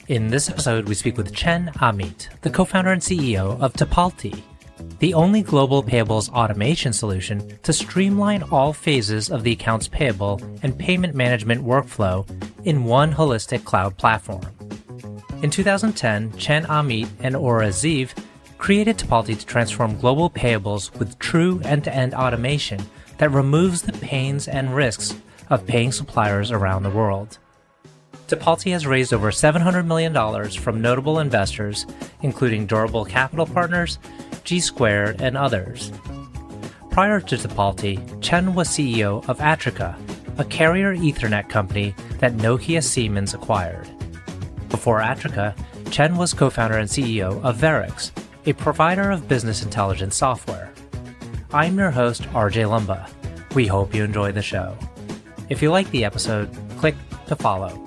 In this episode, we speak with Chen Amit, the co-founder and CEO of Tipalti, the only global payables automation solution to streamline all phases of the accounts payable and payment management workflow in one holistic cloud platform. In 2010, Chen Amit and Orez Zeev created Tipalti to transform global payables with true end-to-end automation that removes the pains and risks of paying suppliers around the world. Tipalti has raised over $700 million from notable investors, including Durable Capital Partners, G Squared, and others. Prior to Tipalti, Chen was CEO of Atrica, a carrier Ethernet company that Nokia-Siemens acquired. Before Atrica, Chen was co-founder and CEO of Verix, a provider of business intelligence software. I'm your host, RJ Lumba. We hope you enjoy the show. If you like the episode, click to follow.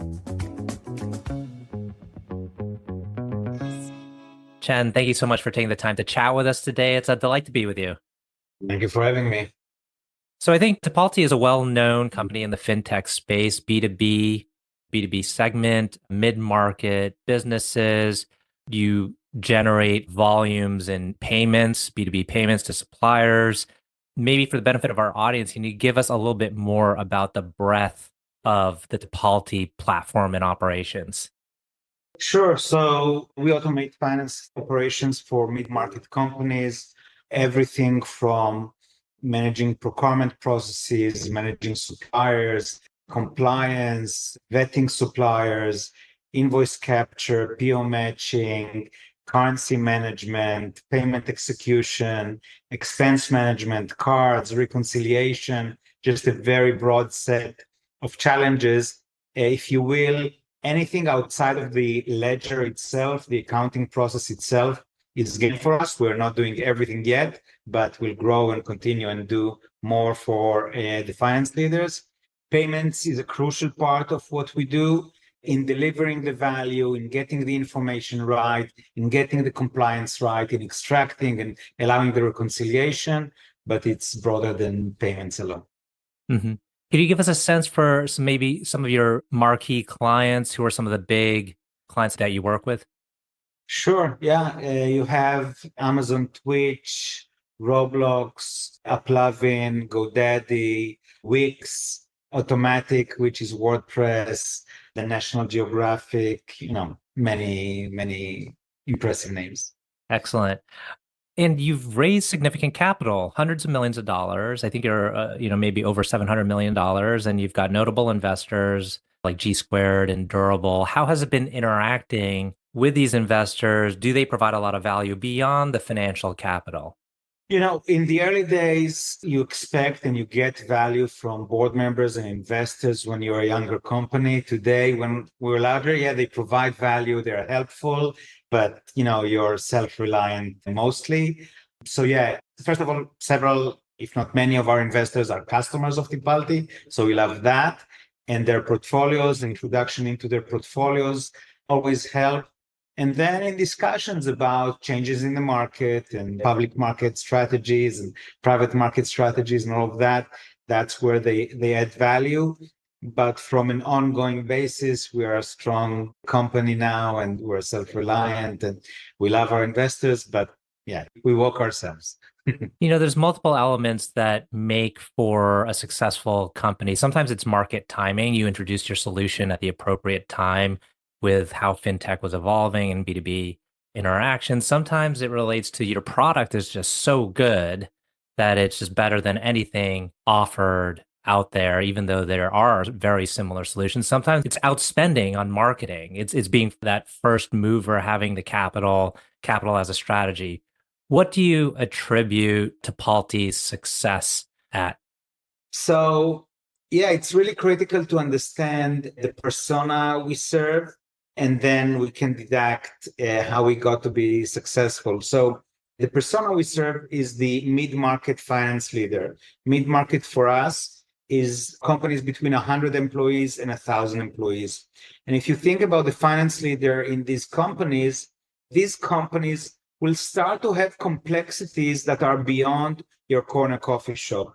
Chen, thank you so much for taking the time to chat with us today. It's a delight to be with you. Thank you for having me. So I think Tipalti is a well-known company in the fintech space, B2B segment, mid-market businesses. You generate volumes in payments, B2B payments to suppliers. Maybe for the benefit of our audience, can you give us a little bit more about the breadth of the Tipalti platform and operations? Sure. So we automate finance operations for mid-market companies, everything from managing procurement processes, managing suppliers, compliance, vetting suppliers, invoice capture, PO matching, currency management, payment execution, expense management, cards, reconciliation, just a very broad set of challenges, if you will. Anything outside of the ledger itself, the accounting process itself, is game for us. We're not doing everything yet, but we'll grow and continue and do more for the finance leaders. Payments is a crucial part of what we do in delivering the value, in getting the information right, in getting the compliance right, in extracting and allowing the reconciliation, but it's broader than payments alone. Mm-hmm. Can you give us a sense for maybe some of your marquee clients? Who are some of the big clients that you work with? Sure. Yeah. You have Amazon Twitch, Roblox, Uplovin, GoDaddy, Wix, Automatic, which is WordPress, the National Geographic, many impressive names. Excellent. And you've raised significant capital, hundreds of millions of dollars. I think you're, maybe over $700 million, and you've got notable investors like G Squared and Durable. How has it been interacting with these investors? Do they provide a lot of value beyond the financial capital? In the early days, you expect and you get value from board members and investors when you're a younger company. Today, when we're larger, yeah, they provide value, they're helpful, but you're self-reliant mostly. So yeah, first of all, several, if not many of our investors are customers of Tipalti. So we love that. And their portfolios, introduction into their portfolios always help. And then in discussions about changes in the market and public market strategies and private market strategies and all of that, that's where they add value. But from an ongoing basis, we are a strong company now and we're self-reliant and we love our investors, but yeah, we walk ourselves. There's multiple elements that make for a successful company. Sometimes it's market timing. You introduced your solution at the appropriate time with how fintech was evolving and B2B interactions. Sometimes it relates to your product is just so good that it's just better than anything offered out there, even though there are very similar solutions. Sometimes it's outspending on marketing. It's being that first mover, having the capital as a strategy. What do you attribute Tipalti's success at? So, yeah, it's really critical to understand the persona we serve, and then we can deduct how we got to be successful. So the persona we serve is the mid-market finance leader. Mid-market for us is companies between 100 employees and 1,000 employees. And if you think about the finance leader in these companies will start to have complexities that are beyond your corner coffee shop.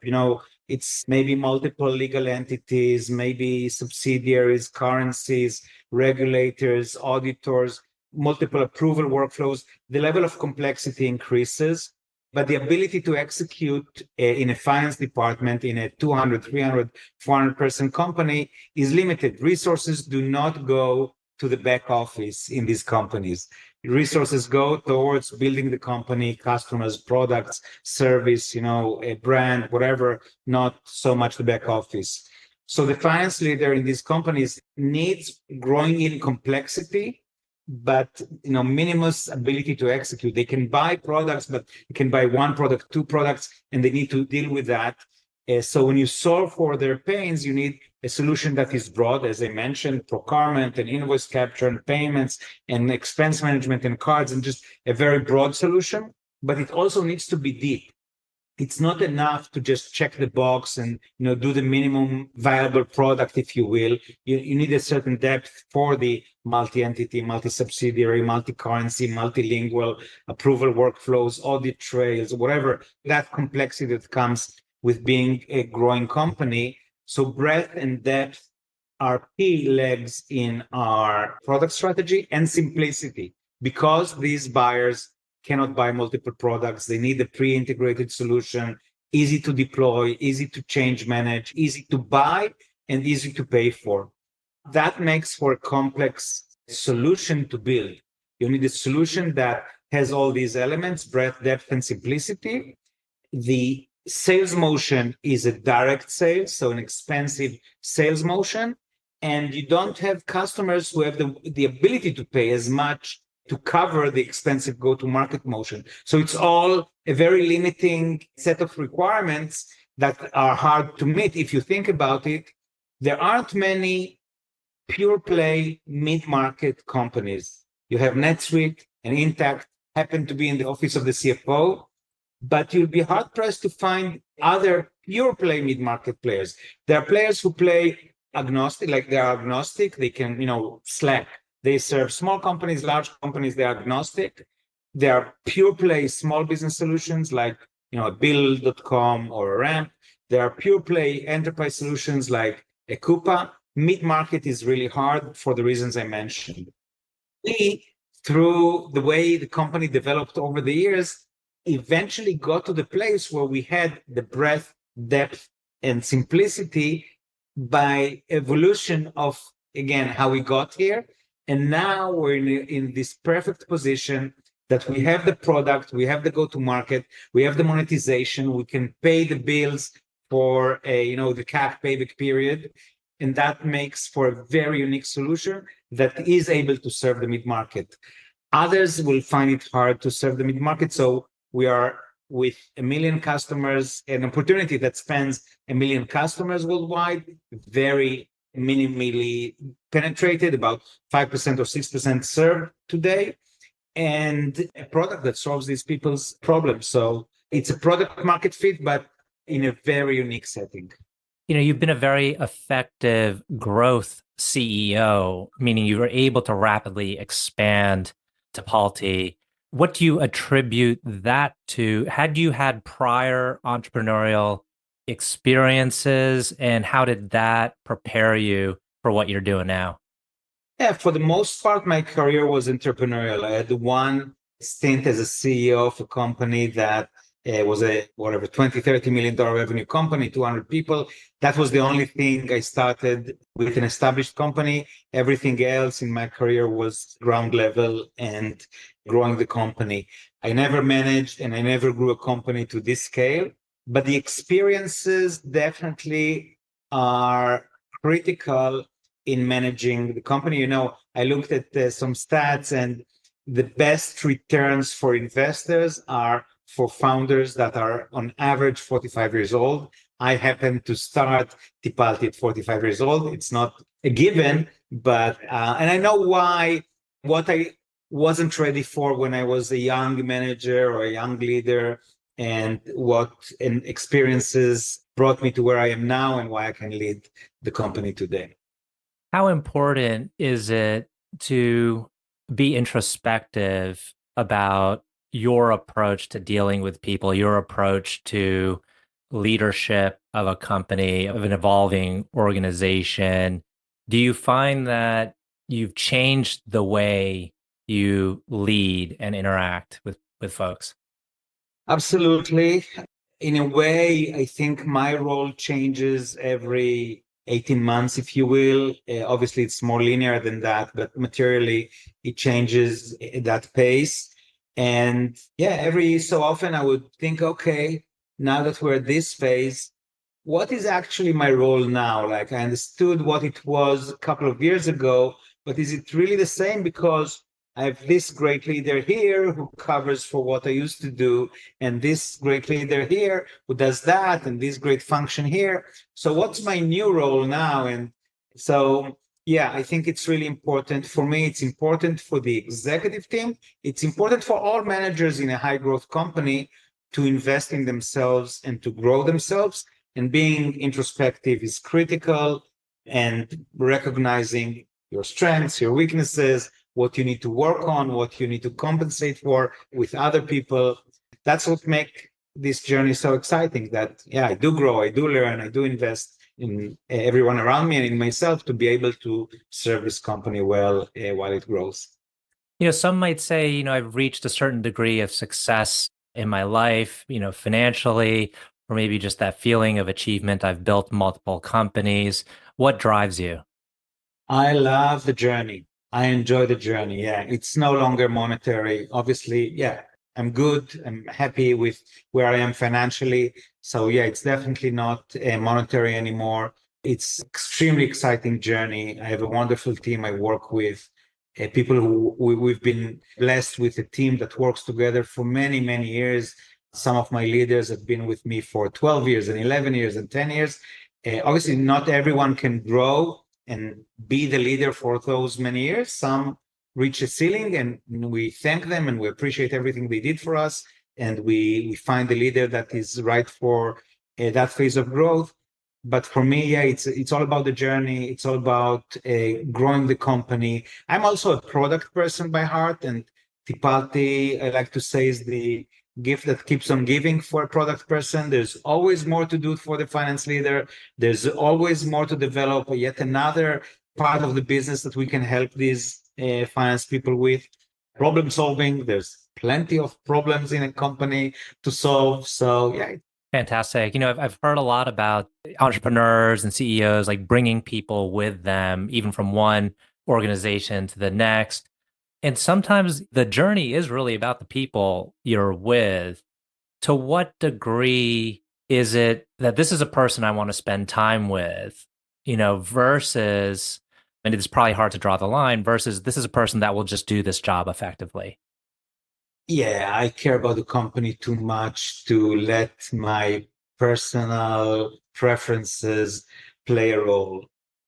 It's maybe multiple legal entities, maybe subsidiaries, currencies, regulators, auditors, multiple approval workflows. The level of complexity increases, but the ability to execute in a finance department in a 200, 300, 400 person company is limited. Resources do not go to the back office in these companies. Resources go towards building the company, customers, products, service, a brand, whatever, not so much the back office. So the finance leader in these companies needs growing in complexity, but minimum ability to execute. They can buy products, but you can buy one product, two products, and they need to deal with that. So when you solve for their pains, you need a solution that is broad, as I mentioned, procurement and invoice capture and payments and expense management and cards, and just a very broad solution. But it also needs to be deep. It's not enough to just check the box and do the minimum viable product, if you will. You need a certain depth for the multi-entity, multi-subsidiary, multi-currency, multilingual approval workflows, audit trails, whatever, that complexity that comes with being a growing company. So breadth and depth are key legs in our product strategy, and simplicity, because these buyers cannot buy multiple products. They need a pre-integrated solution, easy to deploy, easy to change manage, easy to buy, and easy to pay for. That makes for a complex solution to build. You need a solution that has all these elements, breadth, depth, and simplicity. The sales motion is a direct sales, so an expensive sales motion, and you don't have customers who have the ability to pay as much to cover the expensive go-to-market motion. So it's all a very limiting set of requirements that are hard to meet. If you think about it, there aren't many pure play mid-market companies. You have NetSuite and Intact happen to be in the office of the CFO, but you'll be hard pressed to find other pure play mid-market players. There are players who play agnostic, like they are agnostic. They can, Slack. They serve small companies, large companies. They are agnostic. There are pure play small business solutions like, Bill.com or Ramp. There are pure play enterprise solutions like a Coupa. Mid-market is really hard for the reasons I mentioned. We, through the way the company developed over the years, eventually got to the place where we had the breadth, depth, and simplicity by evolution of, again, how we got here. And now we're in this perfect position that we have the product, we have the go-to-market, we have the monetization, we can pay the bills for the CAC payback period. And that makes for a very unique solution that is able to serve the mid-market. Others will find it hard to serve the mid-market. So we are with 1 million customers, an opportunity that spans 1 million customers worldwide, very minimally penetrated, about 5% or 6% served today, and a product that solves these people's problems. So it's a product market fit, but in a very unique setting. You've been a very effective growth CEO, meaning you were able to rapidly expand Tipalti. What do you attribute that to? Had you had prior entrepreneurial experiences, and how did that prepare you for what you're doing now? Yeah, for the most part, my career was entrepreneurial. I had one stint as a CEO of a company that was a $20-30 million revenue company, 200 people. That was the only thing I started with, an established company. Everything else in my career was ground level and growing the company. I never managed and I never grew a company to this scale, but the experiences definitely are critical in managing the company. I looked at some stats, and the best returns for investors are for founders that are on average 45 years old. I happen to start Tipalti at 45 years old. It's not a given, but, and I know why, what I wasn't ready for when I was a young manager or a young leader, and what experiences brought me to where I am now and why I can lead the company today. How important is it to be introspective about your approach to dealing with people, your approach to leadership of a company, of an evolving organization, do you find that you've changed the way you lead and interact with folks? Absolutely. In a way, I think my role changes every 18 months, if you will. Obviously, it's more linear than that, but materially, it changes at that pace. And yeah, every so often I would think, okay, now that we're at this phase, what is actually my role now? Like I understood what it was a couple of years ago, but is it really the same? Because I have this great leader here who covers for what I used to do, and this great leader here who does that, and this great function here. So what's my new role now? And so, yeah, I think it's really important for me. It's important for the executive team. It's important for all managers in a high growth company to invest in themselves and to grow themselves. And being introspective is critical, and recognizing your strengths, your weaknesses, what you need to work on, what you need to compensate for with other people. That's what makes this journey so exciting, that, yeah, I do grow, I do learn, I do invest in everyone around me and in myself to be able to serve this company well while it grows. Some might say, I've reached a certain degree of success in my life, financially, or maybe just that feeling of achievement. I've built multiple companies. What drives you? I love the journey. I enjoy the journey. Yeah, it's no longer monetary. Obviously, yeah, I'm good. I'm happy with where I am financially. So yeah, it's definitely not monetary anymore. It's extremely exciting journey. I have a wonderful team I work with. People who we've been blessed with a team that works together for many, many years. Some of my leaders have been with me for 12 years and 11 years and 10 years. Obviously, not everyone can grow and be the leader for those many years. Some reach a ceiling, and we thank them and we appreciate everything they did for us. And we find the leader that is right for that phase of growth. But for me, yeah, it's all about the journey. It's all about growing the company. I'm also a product person by heart, and Tipalti, I like to say, is the gift that keeps on giving for a product person. There's always more to do for the finance leader. There's always more to develop, yet another part of the business that we can help these finance people with. Problem solving, there's plenty of problems in a company to solve. So yeah. Fantastic. I've heard a lot about entrepreneurs and CEOs like bringing people with them, even from one organization to the next. And sometimes the journey is really about the people you're with. To what degree is it that this is a person I want to spend time with, versus, and it's probably hard to draw the line, versus this is a person that will just do this job effectively? Yeah, I care about the company too much to let my personal preferences play a role.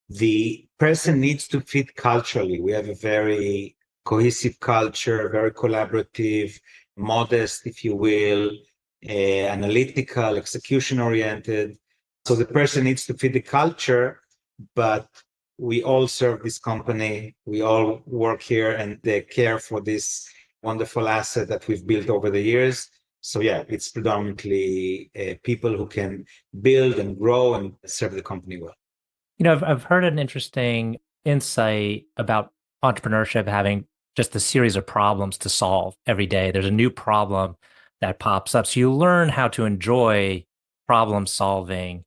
The person needs to fit culturally. We have a very cohesive culture, very collaborative, modest, if you will, analytical, execution oriented. So the person needs to fit the culture, but we all serve this company. We all work here and they care for this wonderful asset that we've built over the years. So yeah, it's predominantly people who can build and grow and serve the company well. I've heard an interesting insight about entrepreneurship having just a series of problems to solve every day. There's a new problem that pops up. So you learn how to enjoy problem solving.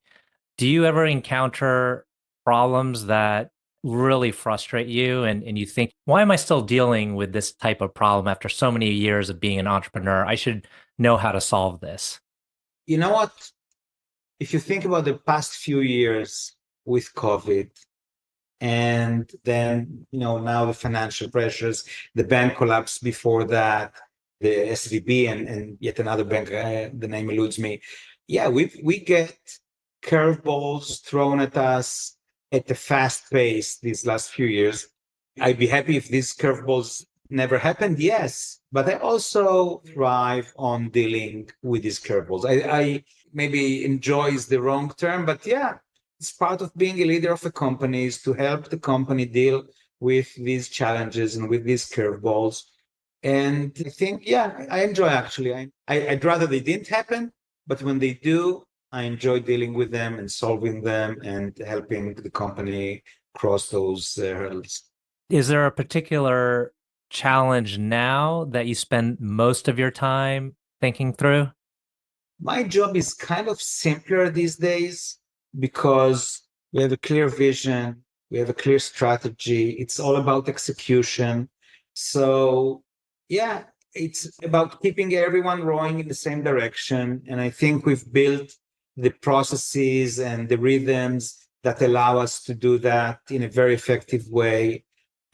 Do you ever encounter problems that really frustrate you and you think, why am I still dealing with this type of problem after so many years of being an entrepreneur? I should know how to solve this. You know what? If you think about the past few years with COVID, and then, now the financial pressures, the bank collapse before that, the SVB and yet another bank, the name eludes me. Yeah, we get curveballs thrown at us at a fast pace these last few years. I'd be happy if these curveballs never happened, yes, but I also thrive on dealing with these curveballs. I maybe enjoy is the wrong term, but yeah, it's part of being a leader of a company is to help the company deal with these challenges and with these curveballs. And I think, yeah, I enjoy actually. I'd rather they didn't happen, but when they do, I enjoy dealing with them and solving them and helping the company cross those hurdles. Is there a particular challenge now that you spend most of your time thinking through? My job is kind of simpler these days because we have a clear vision, we have a clear strategy. It's all about execution. So, yeah, it's about keeping everyone rowing in the same direction. And I think we've built the processes and the rhythms that allow us to do that in a very effective way.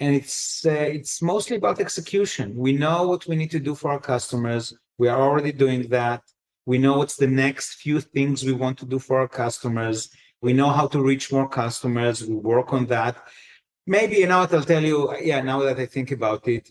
And it's mostly about execution. We know what we need to do for our customers. We are already doing that. We know what's the next few things we want to do for our customers. We know how to reach more customers. We work on that. Maybe, I'll tell you, now that I think about it,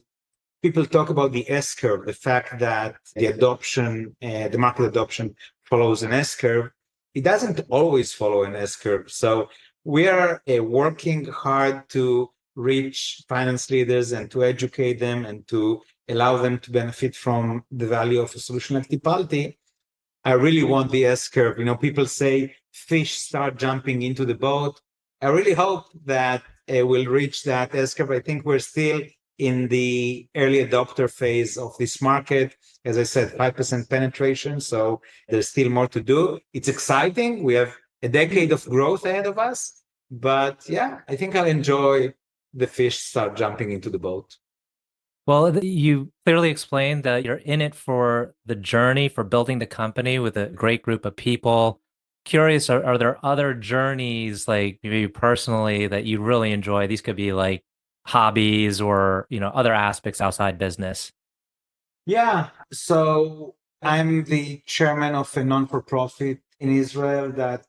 people talk about the S curve, the fact that the market adoption follows an S curve. It doesn't always follow an S curve. So we are working hard to reach finance leaders and to educate them and to allow them to benefit from the value of a solution like Tipalti. I really want the S curve. People say fish start jumping into the boat. I really hope that we'll reach that S curve. I think we're still in the early adopter phase of this market. As I said, 5% penetration. So there's still more to do. It's exciting. We have a decade of growth ahead of us. But yeah, I think I'll enjoy the fish start jumping into the boat. Well, you clearly explained that you're in it for the journey, for building the company with a great group of people. Curious, are there other journeys, like maybe personally, that you really enjoy? These could be like hobbies or, other aspects outside business. Yeah. So I'm the chairman of a non-for-profit in Israel that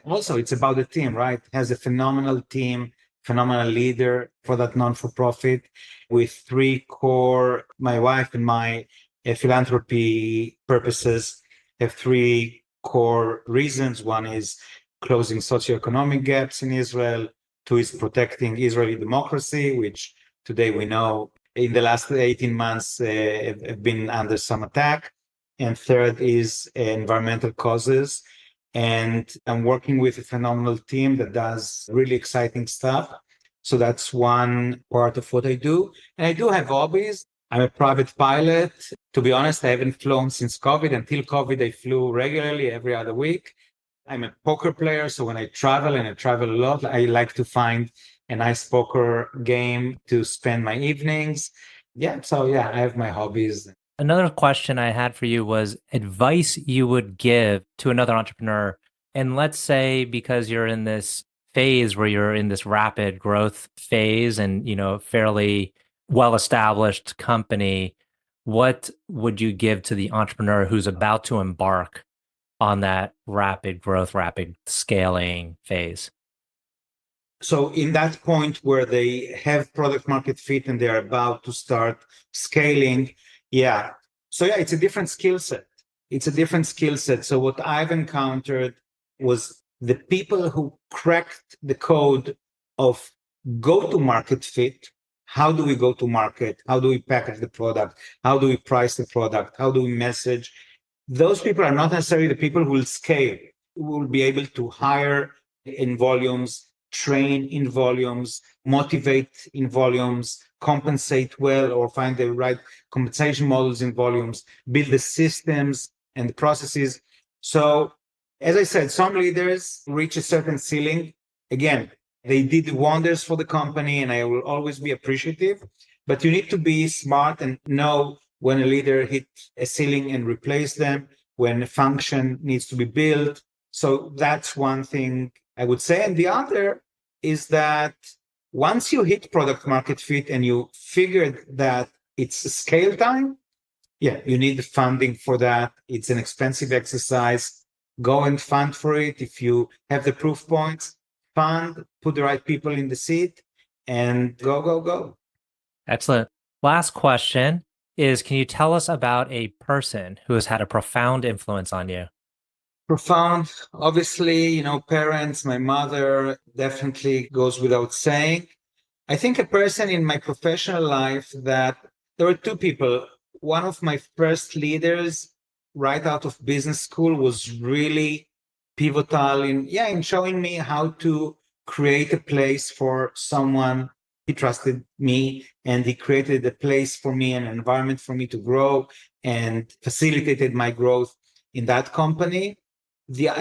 also it's about the team, right? Has a phenomenal team, phenomenal leader for that non-for-profit with three core, my wife and my philanthropy purposes have three core reasons. One is closing socioeconomic gaps in Israel. Two is protecting Israeli democracy, which today we know in the last 18 months have been under some attack. And third is environmental causes. And I'm working with a phenomenal team that does really exciting stuff. So that's one part of what I do. And I do have hobbies. I'm a private pilot. To be honest, I haven't flown since COVID. Until COVID, I flew regularly every other week. I'm a poker player. So when I travel, and I travel a lot, I like to find a nice poker game to spend my evenings. I have my hobbies. Another question I had for you was advice you would give to another entrepreneur. And let's say because you're in this phase where you're in this rapid growth phase and, fairly well-established company, what would you give to the entrepreneur who's about to embark on that rapid growth, rapid scaling phase? So in that point where they have product market fit and they're about to start scaling, it's a different skill set. So what I've encountered was the people who cracked the code of go-to-market fit. How do we go to market? How do we package the product? How do we price the product? How do we message? Those people are not necessarily the people who will scale, who will be able to hire in volumes, train in volumes, motivate in volumes, compensate well or find the right compensation models in volumes, build the systems and the processes. So, as I said, some leaders reach a certain ceiling. Again, they did wonders for the company and I will always be appreciative, but you need to be smart and know when a leader hit a ceiling and replace them, when a function needs to be built. So that's one thing I would say. And the other is that once you hit product market fit and you figured that it's scale time, you need the funding for that. It's an expensive exercise. Go and fund for it. If you have the proof points, fund, put the right people in the seat, and go, go, go. Excellent. Last question is, can you tell us about a person who has had a profound influence on you? Profound, obviously, parents, my mother definitely goes without saying. I think a person in my professional life that there were two people. One of my first leaders right out of business school was really pivotal in showing me how to create a place for someone. He trusted me and he created a place for me, an environment for me to grow, and facilitated my growth in that company.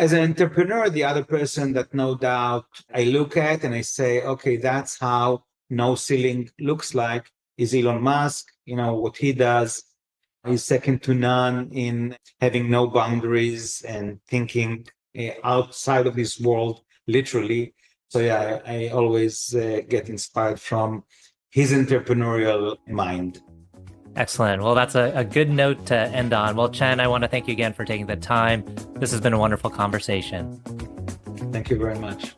As an entrepreneur, the other person that no doubt I look at and I say, okay, that's how no ceiling looks like, is Elon Musk. What he does is second to none in having no boundaries and thinking outside of this world, literally. So yeah, I always get inspired from his entrepreneurial mind. Excellent. Well, that's a good note to end on. Well, Chen, I want to thank you again for taking the time. This has been a wonderful conversation. Thank you very much.